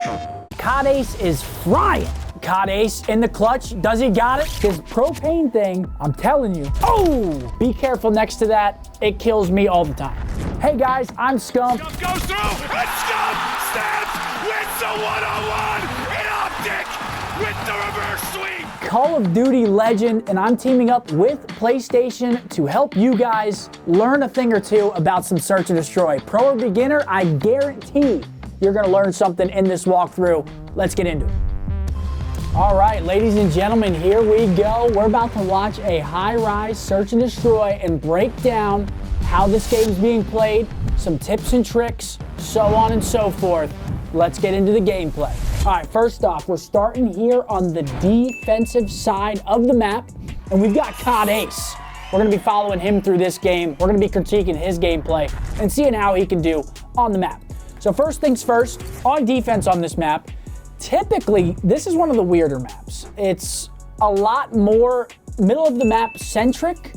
COD Ace is frying. COD Ace in the clutch. Does he got it? His propane thing, I'm telling you. Oh, be careful next to that. It kills me all the time. Hey guys, I'm Scump. Scump goes through, and Scump stands with the one-on-one in OpTic with the reverse sweep. Call of Duty legend, and I'm teaming up with PlayStation to help you guys learn a thing or two about some search and destroy. Pro or beginner, I guarantee you're gonna learn something in this walkthrough. Let's get into it. All right, ladies and gentlemen, here we go. We're about to watch a high-rise search and destroy and break down how this game's being played, some tips and tricks, so on and so forth. Let's get into the gameplay. All right, first off, we're starting here on the defensive side of the map, and we've got COD Ace. We're gonna be following him through this game. We're gonna be critiquing his gameplay and seeing how he can do on the map. So first things first, on defense on this map, typically, this is one of the weirder maps. It's a lot more middle of the map centric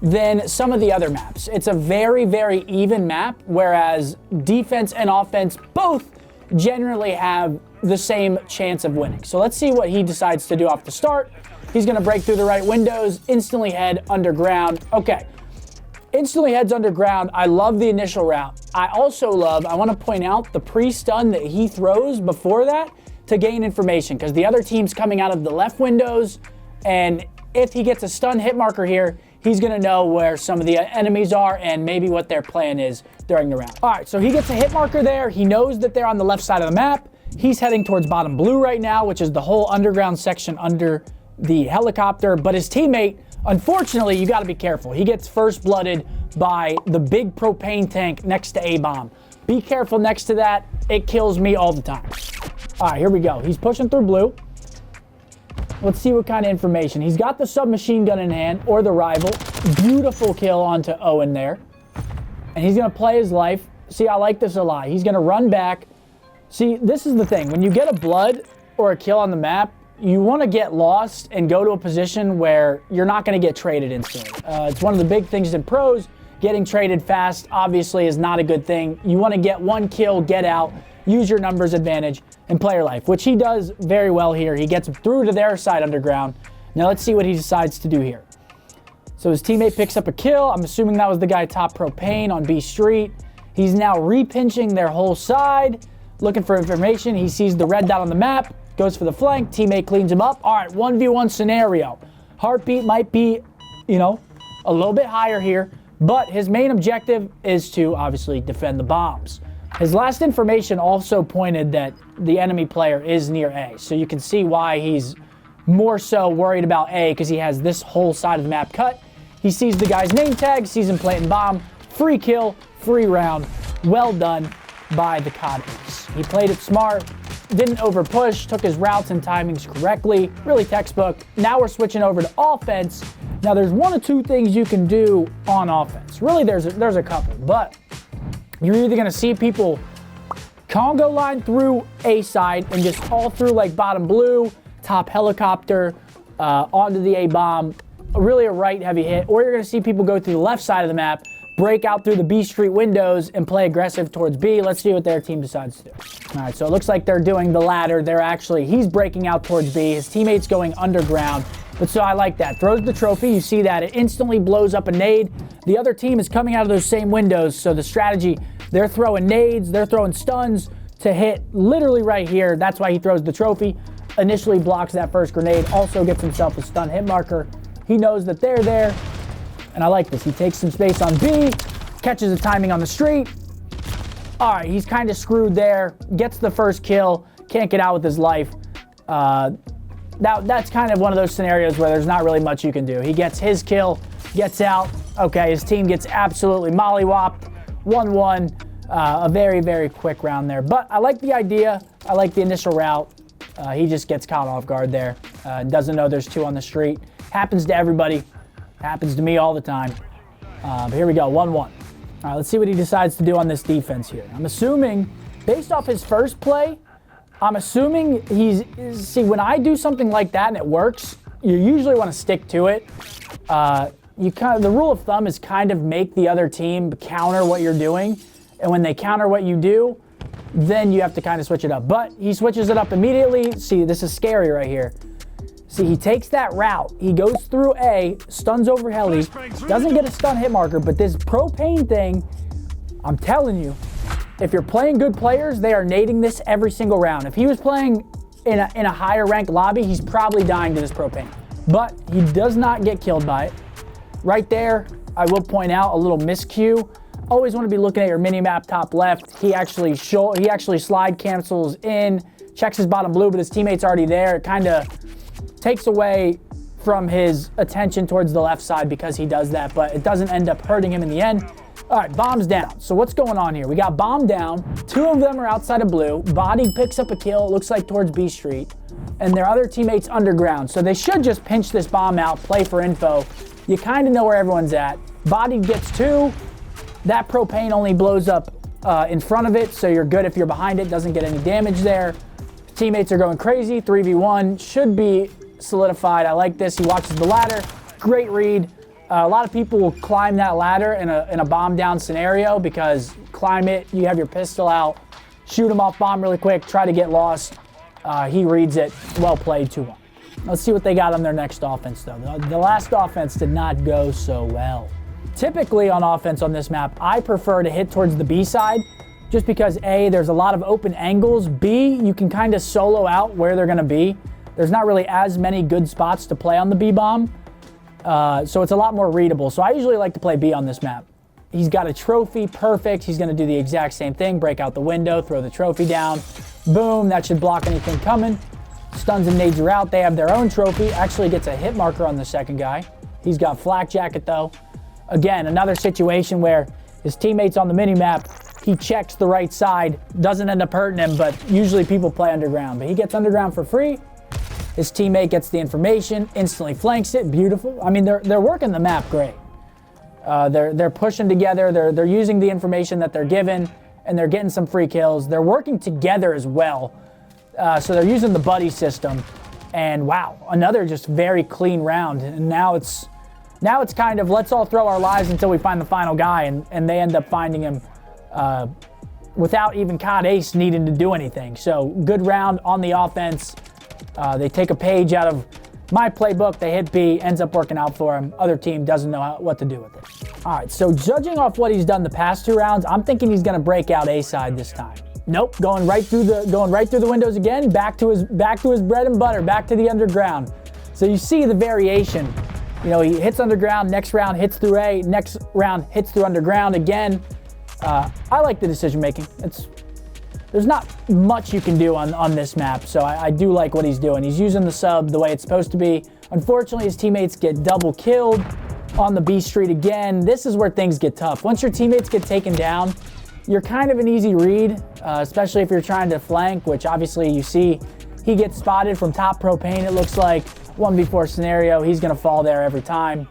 than some of the other maps. It's a very, very even map, whereas defense and offense both generally have the same chance of winning. So let's see what he decides to do off the start. He's gonna break through the right windows, instantly head underground. Okay. Instantly heads underground. I love the initial route. I also love, I want to point out the pre-stun that he throws before that to gain information, because the other team's coming out of the left windows, and if he gets a stun hit marker here, he's going to know where some of the enemies are and maybe what their plan is during the round. All right, so he gets a hit marker there. He knows that they're on the left side of the map. He's heading towards bottom blue right now, which is the whole underground section under the helicopter, but his teammate, unfortunately, you got to be careful. He gets first blooded by the big propane tank next to A-bomb. Be careful next to that. It kills me all the time. All right, here we go. He's pushing through blue. Let's see what kind of information. He's got the submachine gun in hand, or the rival. Beautiful kill onto Owen there. And he's going to play his life. See, I like this a lot. He's going to run back. See, this is the thing. When you get a blood or a kill on the map, you want to get lost and go to a position where you're not going to get traded instantly. It's one of the big things in pros. Getting traded fast, obviously, is not a good thing. You want to get one kill, get out, use your numbers advantage, and play your life, which he does very well here. He gets through to their side underground. Now let's see what he decides to do here. So his teammate picks up a kill. I'm assuming that was the guy top propane on B Street. He's now repinching their whole side, looking for information. He sees the red dot on the map, goes for the flank, teammate cleans him up. All right, 1v1 scenario. Heartbeat might be, a little bit higher here, but his main objective is to obviously defend the bombs. His last information also pointed that the enemy player is near A, so you can see why he's more so worried about A, because he has this whole side of the map cut. He sees the guy's name tag, sees him planting bomb, free kill, free round. Well done by the COD Ace. He played it smart, didn't overpush, took his routes and timings correctly, really textbook. Now we're switching over to offense. Now there's one of two things you can do on offense. Really, there's a couple, but you're either gonna see people Congo line through A side and just all through like bottom blue, top helicopter, onto the A-bomb, really a right heavy hit, or you're gonna see people go through the left side of the map, break out through the B Street windows and play aggressive towards B. Let's see what their team decides to do. All right, so it looks like they're doing the latter. He's breaking out towards B. His teammate's going underground. But so I like that. Throws the trophy. You see that. It instantly blows up a nade. The other team is coming out of those same windows. So the strategy, they're throwing nades, they're throwing stuns to hit literally right here. That's why he throws the trophy. Initially blocks that first grenade. Also gets himself a stun hit marker. He knows that they're there. And I like this. He takes some space on B, catches the timing on the street. All right, he's kind of screwed there. Gets the first kill. Can't get out with his life. That's kind of one of those scenarios where there's not really much you can do. He gets his kill, gets out. Okay, his team gets absolutely mollywopped. 1-1. A very, very quick round there. But I like the idea. I like the initial route. He just gets caught off guard there. Doesn't know there's two on the street. Happens to everybody. Happens to me all the time. But here we go, 1-1. All right, let's see what he decides to do on this defense here. I'm assuming, based off his first play, I'm assuming when I do something like that and it works, you usually want to stick to it. The rule of thumb is kind of make the other team counter what you're doing. And when they counter what you do, then you have to kind of switch it up. But he switches it up immediately. See, this is scary right here. See, he takes that route. He goes through A, stuns over heli, doesn't get a stun hit marker, but this propane thing, I'm telling you, if you're playing good players, they are nading this every single round. If he was playing in a higher ranked lobby, he's probably dying to this propane. But he does not get killed by it. Right there, I will point out a little miscue. Always want to be looking at your mini-map top left. He actually slide cancels in, checks his bottom blue, but his teammate's already there. It kind of takes away from his attention towards the left side because he does that, but it doesn't end up hurting him in the end. All right, bombs down. So what's going on here? We got bomb down. 2 of them are outside of blue. Body picks up a kill, it looks like towards B Street, and their other teammates underground. So they should just pinch this bomb out, play for info. You kind of know where everyone's at. Body gets 2. That propane only blows up in front of it, so you're good if you're behind it, doesn't get any damage there. Teammates are going crazy. 3v1 should be solidified. I like this. He watches the ladder. Great read. A lot of people will climb that ladder in a bomb down scenario because climb it, you have your pistol out, shoot him off bomb really quick, try to get lost. He reads it. Well played, 2-1. Let's see what they got on their next offense, though. The last offense did not go so well. Typically on offense on this map, I prefer to hit towards the B side just because A, there's a lot of open angles. B, you can kind of solo out where they're going to be. There's not really as many good spots to play on the B bomb. So it's a lot more readable. So I usually like to play B on this map. He's got a trophy, perfect. He's going to do the exact same thing, break out the window, throw the trophy down. Boom, that should block anything coming. Stuns and nades are out. They have their own trophy. Actually gets a hit marker on the second guy. He's got flak jacket though. Again, another situation where his teammates on the mini-map, he checks the right side, doesn't end up hurting him, but usually people play underground. But he gets underground for free. His teammate gets the information, instantly flanks it, beautiful. I mean, they're working the map great. They're pushing together, they're using the information that they're given, and they're getting some free kills. They're working together as well. So they're using the buddy system. And wow, another just very clean round. And now it's kind of, let's all throw our lives until we find the final guy, and they end up finding him without even COD Ace needing to do anything. So good round on the offense. They take a page out of my playbook, they hit B, ends up working out for him. Other team doesn't know what to do with it. All right, so judging off what he's done the past 2 rounds, I'm thinking he's gonna break out A side this time. Nope, going right through the windows again, back to his bread and butter, back to the underground. So you see the variation. You know, he hits underground, next round hits through A, next round hits through underground again. I like the decision making. There's not much you can do on this map, so I do like what he's doing. He's using the sub the way it's supposed to be. Unfortunately, his teammates get double killed on the B Street again. This is where things get tough. Once your teammates get taken down, you're kind of an easy read, especially if you're trying to flank, which obviously you see he gets spotted from top propane, it looks like. 1v4 scenario, he's gonna fall there every time.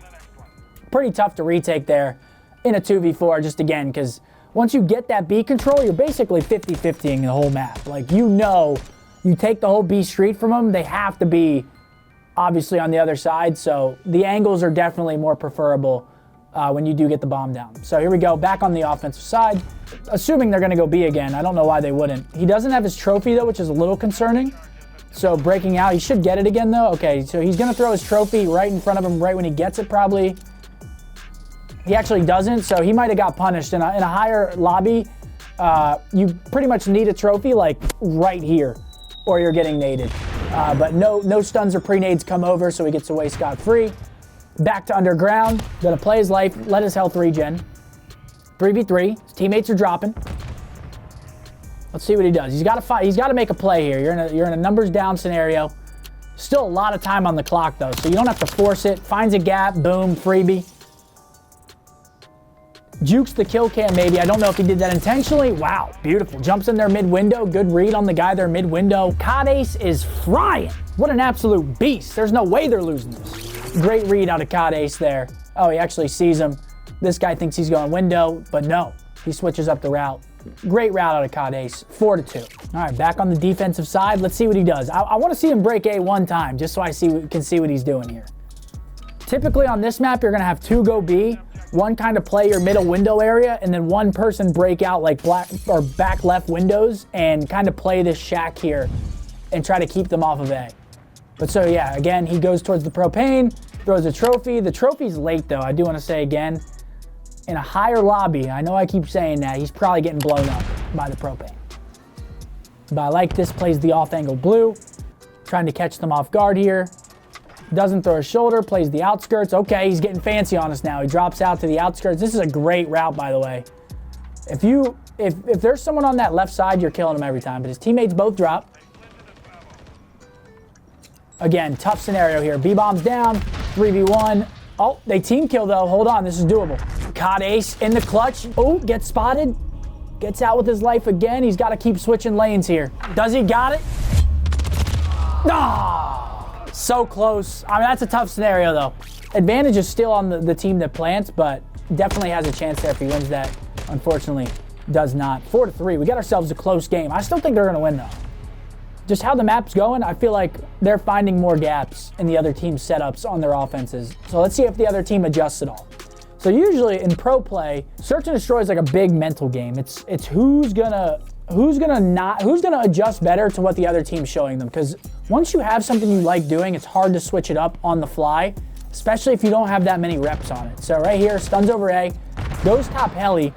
Pretty tough to retake there in a 2v4, just again, because once you get that B control, you're basically 50-50ing the whole map. Like, you know, you take the whole B Street from them, they have to be obviously on the other side, so the angles are definitely more preferable when you do get the bomb down. So here we go, back on the offensive side. Assuming they're gonna go B again, I don't know why they wouldn't. He doesn't have his trophy though, which is a little concerning. So breaking out, he should get it again though. Okay, so he's gonna throw his trophy right in front of him right when he gets it probably. He actually doesn't, so he might have got punished. In a higher lobby, you pretty much need a trophy like right here, or you're getting naded. But no stuns or pre-nades come over, so he gets away scot-free. Back to underground, gonna play his life, let his health regen. 3v3, his teammates are dropping. Let's see what he does. He's gotta make a play here. You're in a numbers down scenario. Still a lot of time on the clock though, so you don't have to force it. Finds a gap, boom, freebie. Jukes the kill cam maybe. I don't know if he did that intentionally. Wow, beautiful. Jumps in their mid-window. Good read on the guy there mid-window. COD Ace is frying. What an absolute beast. There's no way they're losing this. Great read out of COD Ace there. Oh, he actually sees him. This guy thinks he's going window, but no. He switches up the route. Great route out of COD Ace. 4-2. All right, back on the defensive side. Let's see what he does. I want to see him break A one time, just so I can see what he's doing here. Typically on this map, you're going to have 2 go B. one kind of play your middle window area, and then one person break out like black or back left windows and kind of play this shack here and try to keep them off of A. But so yeah, again, he goes towards the propane, throws a trophy. The trophy's late though, I do want to say again. In a higher lobby, I know I keep saying that, he's probably getting blown up by the propane. But I like this, plays the off angle blue, trying to catch them off guard here. Doesn't throw a shoulder, plays the outskirts. Okay, he's getting fancy on us now. He drops out to the outskirts. This is a great route, by the way. If there's someone on that left side, you're killing him every time. But his teammates both drop. Again, tough scenario here. B-bomb's down, 3v1. Oh, they team kill though. Hold on, this is doable. COD Ace in the clutch. Oh, gets spotted. Gets out with his life again. He's got to keep switching lanes here. Does he got it? Ah! So close. I mean, that's a tough scenario, though. Advantage is still on the team that plants, but definitely has a chance there if he wins that. Unfortunately, does not. 4-3. We got ourselves a close game. I still think they're going to win, though. Just how the map's going, I feel like they're finding more gaps in the other team's setups on their offenses. So let's see if the other team adjusts at all. So usually in pro play, search and destroy is like a big mental game. It's who's gonna adjust better to what the other team's showing them. Because once you have something you like doing, it's hard to switch it up on the fly, especially if you don't have that many reps on it. So right here, stuns over A, goes top heli.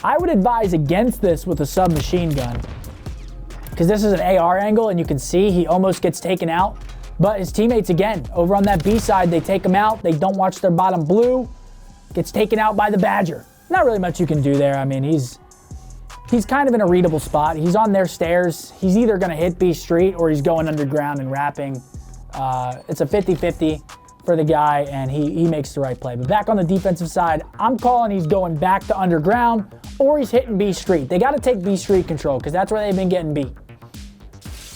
I would advise against this with a submachine gun, because this is an AR angle and you can see he almost gets taken out. But his teammates, again, over on that B side, they take him out. They don't watch their bottom blue. Gets taken out by the Badger. Not really much you can do there. I mean, he's kind of in a readable spot. He's on their stairs. He's either going to hit B Street or he's going underground and wrapping. It's a 50-50 for the guy, and he makes the right play. But back on the defensive side, I'm calling he's going back to underground or he's hitting B Street. They got to take B Street control because that's where they've been getting beat.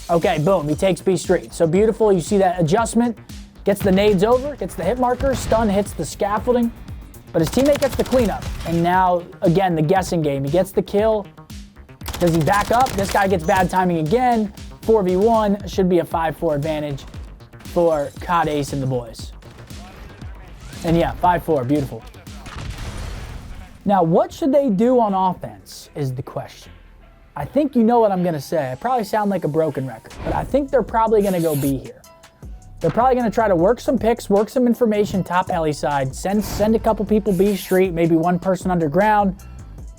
Okay, boom, he takes B Street. So beautiful, you see that adjustment. Gets the nades over, gets the hit marker, stun hits the scaffolding. But his teammate gets the cleanup. And now, again, the guessing game. He gets the kill. Does he back up? This guy gets bad timing again. 4v1, should be a 5-4 advantage for COD Ace and the boys. And yeah, 5-4, beautiful. Now, what should they do on offense is the question. I think you know what I'm gonna say. I probably sound like a broken record, but I think they're probably gonna go B here. They're probably going to try to work some picks, work some information top heli side, send a couple people B Street, maybe one person underground,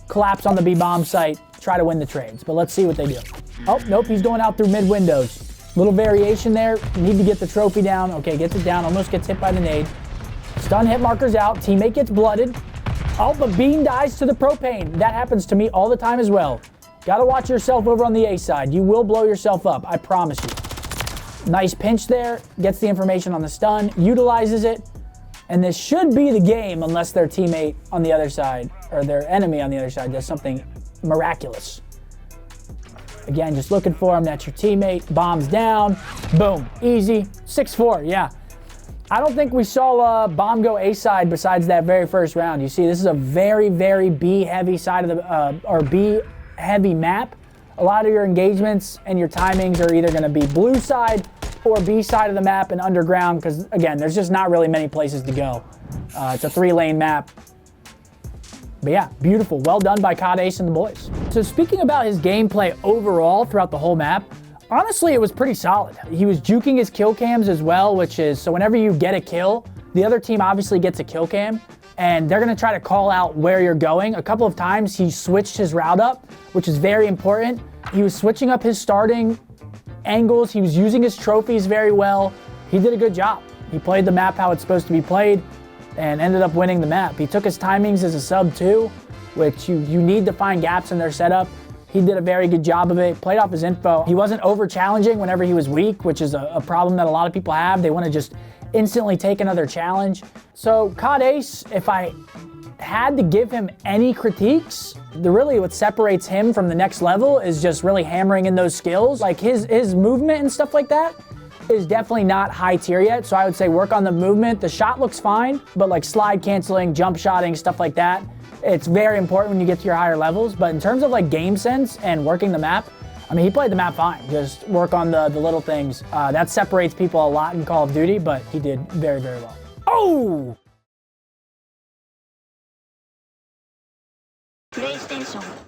collapse on the B bomb site, try to win the trades. But let's see what they do. Oh, nope, he's going out through mid windows. Little variation there. Need to get the trophy down. Okay, gets it down, almost gets hit by the nade. Stun hit markers out, teammate gets blooded. Oh, but Bean dies to the propane. That happens to me all the time as well. Gotta watch yourself over on the A side. You will blow yourself up, I promise you. Nice pinch there, gets the information on the stun, utilizes it, and this should be the game unless their teammate on the other side, or their enemy on the other side, does something miraculous. Again, just looking for him, that's your teammate, bombs down, boom, easy, 6-4, yeah. I don't think we saw a bomb go A side besides that very first round. You see, this is a very, very B heavy side of the, or B heavy map. A lot of your engagements and your timings are either gonna be blue side or B side of the map and underground, because again, there's just not really many places to go. It's a 3-lane map. But yeah, beautiful, well done by COD Ace and the boys. So speaking about his gameplay overall throughout the whole map, honestly, it was pretty solid. He was juking his kill cams as well, which is, so whenever you get a kill, the other team obviously gets a kill cam, and they're gonna try to call out where you're going. A couple of times he switched his route up, which is very important. He was switching up his starting angles. He was using his trophies very well. He did a good job. He played the map how it's supposed to be played and ended up winning the map. He took his timings as a sub too, which you need to find gaps in their setup. He did a very good job of it, played off his info. He wasn't over challenging whenever he was weak, which is a problem that a lot of people have. They want to just instantly take another challenge. So COD Ace, if I had to give him any critiques, really what separates him from the next level is just really hammering in those skills. Like his movement and stuff like that is definitely not high tier yet. So I would say work on the movement. The shot looks fine, but like slide canceling, jump shotting, stuff like that, it's very important when you get to your higher levels. But in terms of like game sense and working the map, I mean, he played the map fine. Just work on the little things. That separates people a lot in Call of Duty, but he did very, very well. Oh! プレイステーション